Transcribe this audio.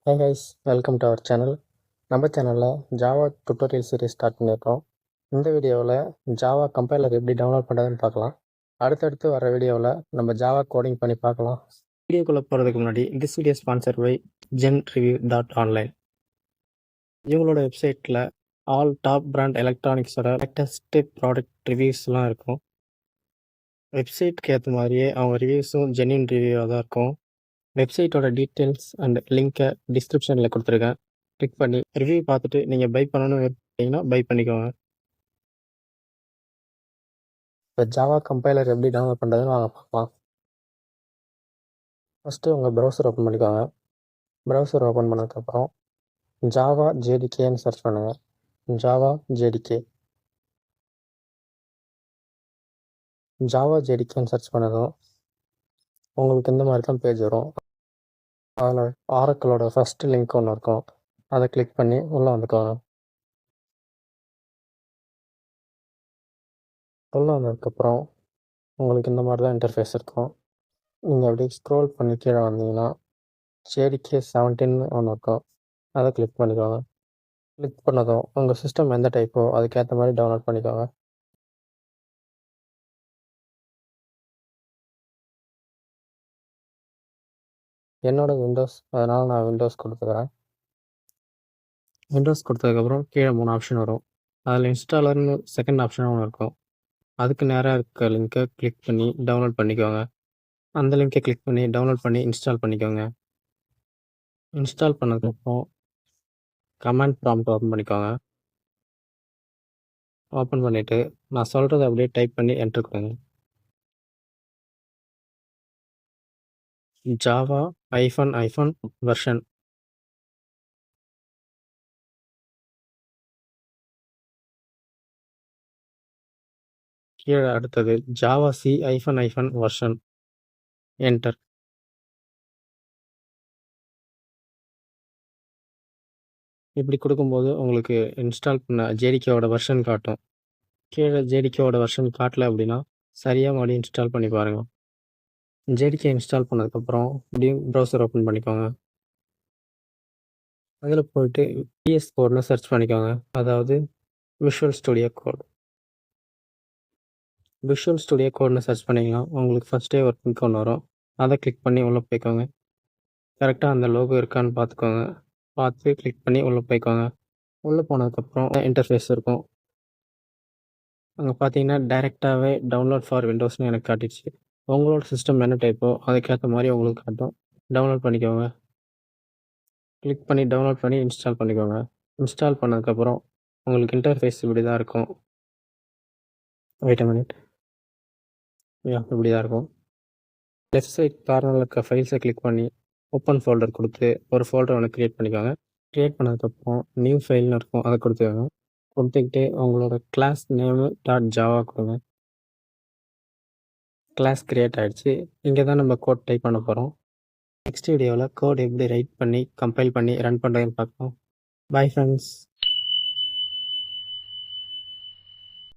Hey guys, welcome to our channel. நம்ம சேனலில் Java tutorial series start பண்ணியிருக்கோம். இந்த வீடியோவில் ஜாவா கம்பைலர் எப்படி டவுன்லோட் பண்ணுறதுன்னு பார்க்கலாம். அடுத்தடுத்து வர வீடியோவில் நம்ம ஜாவா கோடிங் பண்ணி பார்க்கலாம். வீடியோக்குள்ளே போகிறதுக்கு முன்னாடி this video sponsor by genreview.online. இவங்களோட வெப்சைட்டில் ஆல் டாப் பிராண்ட் எலக்ட்ரானிக்ஸோட லேட்டஸ்ட் ப்ராடக்ட் ரிவ்யூஸ்லாம் இருக்கும். வெப்சைட்டுக்கு ஏற்ற மாதிரியே அவங்க ரிவ்யூஸும் ஜென்யூன் ரிவ்யூவாக தான் இருக்கும். வெப்சைட்டோட டீட்டெயில்ஸ் அண்ட் லிங்க்கை டிஸ்கிரிப்ஷனில் கொடுத்துருக்கேன். கிளிக் பண்ணி ரிவ்யூ பார்த்துட்டு நீங்கள் பை பண்ணணும்னு விருப்பப்பட்டீங்கன்னா பை பண்ணிக்கோங்க. இப்போ ஜாவா கம்பைலர் எப்படி டவுன்லோட் பண்ணுறதுன்னு வாங்க பார்க்கலாம். ஃபஸ்ட்டு உங்கள் ப்ரௌசர் ஓப்பன் பண்ணிக்கோங்க. ப்ரௌசர் ஓப்பன் பண்ணதுக்கப்புறம் ஜாவா ஜேடிகேன்னு சர்ச் பண்ணுங்கள். ஜாவா ஜேடிகேன்னு சர்ச் பண்ணதும் உங்களுக்கு இந்த மாதிரி தான் பேஜ் வரும். அதில் ஆரக்கிளோட ஃபஸ்ட்டு லிங்க் ஒன்று இருக்கும். அதை கிளிக் பண்ணி உள்ளே வந்துக்கோங்க. உள்ளே வந்ததுக்கப்புறம் உங்களுக்கு இந்த மாதிரி தான் இன்டர்ஃபேஸ் இருக்கும். நீங்கள் அப்படியே ஸ்க்ரோல் பண்ணி கீழே வந்தீங்கன்னா ஜேடிகே 17 ஒன்று இருக்கும். அதை கிளிக் பண்ணிக்கோங்க. கிளிக் பண்ணதும் உங்கள் சிஸ்டம் எந்த டைப்போ அதுக்கேற்ற மாதிரி டவுன்லோட் பண்ணிக்கோங்க. என்னோட விண்டோஸ், அதனால் நான் விண்டோஸ் கொடுத்துக்கிறேன். விண்டோஸ் கொடுத்ததுக்கப்புறம் கீழே 3 ஆப்ஷன் வரும். அதில் இன்ஸ்டாலர்னு செகண்ட் ஆப்ஷன் ஒன்று இருக்கும். அதுக்கு நேராக இருக்க லிங்க்கை கிளிக் பண்ணி டவுன்லோட் பண்ணிக்கோங்க. அந்த லிங்க்கை கிளிக் பண்ணி டவுன்லோட் பண்ணி இன்ஸ்டால் பண்ணிக்கோங்க. இன்ஸ்டால் பண்ணதுக்கப்புறம் கமாண்ட் ப்ராம்ப்ட் ஓப்பன் பண்ணிக்கோங்க. ஓப்பன் பண்ணிவிட்டு நான் சொல்கிறத அப்படியே டைப் பண்ணி என்டர் கொடுங்க. Java -version. கீழே அடுத்தது ஜாவா C-வெர்ஷன். என்டர். இப்படி கொடுக்கும்போது உங்களுக்கு இன்ஸ்டால் பண்ண ஜேடிகேவோட வெர்ஷன் காட்டும். கீழே ஜேடிகேவோட வெர்ஷன் காட்டல அப்படின்னா சரியாக மறுபடியும் இன்ஸ்டால் பண்ணி பாருங்கள். ஜேடிகே இன்ஸ்டால் பண்ணதுக்கப்புறம் இப்படியும் ப்ரௌசர் ஓப்பன் பண்ணிக்கோங்க. அதில் போயிட்டு VS கோட்னு சர்ச் பண்ணிக்கோங்க. அதாவது Visual Studio Code. Visual Studio கோட்னு சர்ச் பண்ணிங்கன்னா உங்களுக்கு ஃபஸ்ட்டே ஒரு லிங்க் ஒன்று வரும். அதை கிளிக் பண்ணி உள்ளே போய்க்கோங்க. கரெக்டாக அந்த லோகோ இருக்கான்னு பார்த்துக்கோங்க. பார்த்து கிளிக் பண்ணி உள்ளே போய்க்கோங்க. உள்ளே போனதுக்கப்புறம் இன்டர்ஃபேஸ் இருக்கும். அங்கே பார்த்தீங்கன்னா டைரெக்டாகவே டவுன்லோட் ஃபார் விண்டோஸ்னு எனக்கு காட்டிடுச்சு. உங்களோட சிஸ்டம் என்ன டைப்போ அதுக்கேற்ற மாதிரி உங்களுக்கு காட்டும். டவுன்லோட் பண்ணிக்கோங்க. கிளிக் பண்ணி டவுன்லோட் பண்ணி இன்ஸ்டால் பண்ணிக்கோங்க. இன்ஸ்டால் பண்ணதுக்கப்புறம் உங்களுக்கு இன்டர்ஃபேஸ் இப்படி தான் இருக்கும். Wait a minute. இப்படி தான் இருக்கும். லெஃப்ட் சைட் கார்னரில் இருக்க ஃபைல்ஸை கிளிக் பண்ணி ஓப்பன் ஃபோல்டர் கொடுத்து ஒரு ஃபோல்டர் ஒன்று க்ரியேட் பண்ணிக்கோங்க. க்ரியேட் பண்ணதுக்கப்புறம் நியூ ஃபைல்னு இருக்கும், அதை கொடுத்துக்கோங்க. கொடுத்துக்கிட்டு உங்களோட கிளாஸ் நேமு .ஜாவா கொடுங்க. கிளாஸ் க்ரியேட் ஆகிடுச்சு. இங்கே தான் நம்ம கோட் டைப் பண்ண போகிறோம். நெக்ஸ்ட் வீடியோவில் கோட் எப்படி ரைட் பண்ணி கம்பைல் பண்ணி ரன் பண்ணுறதுன்னு பார்க்கலாம். Bye friends.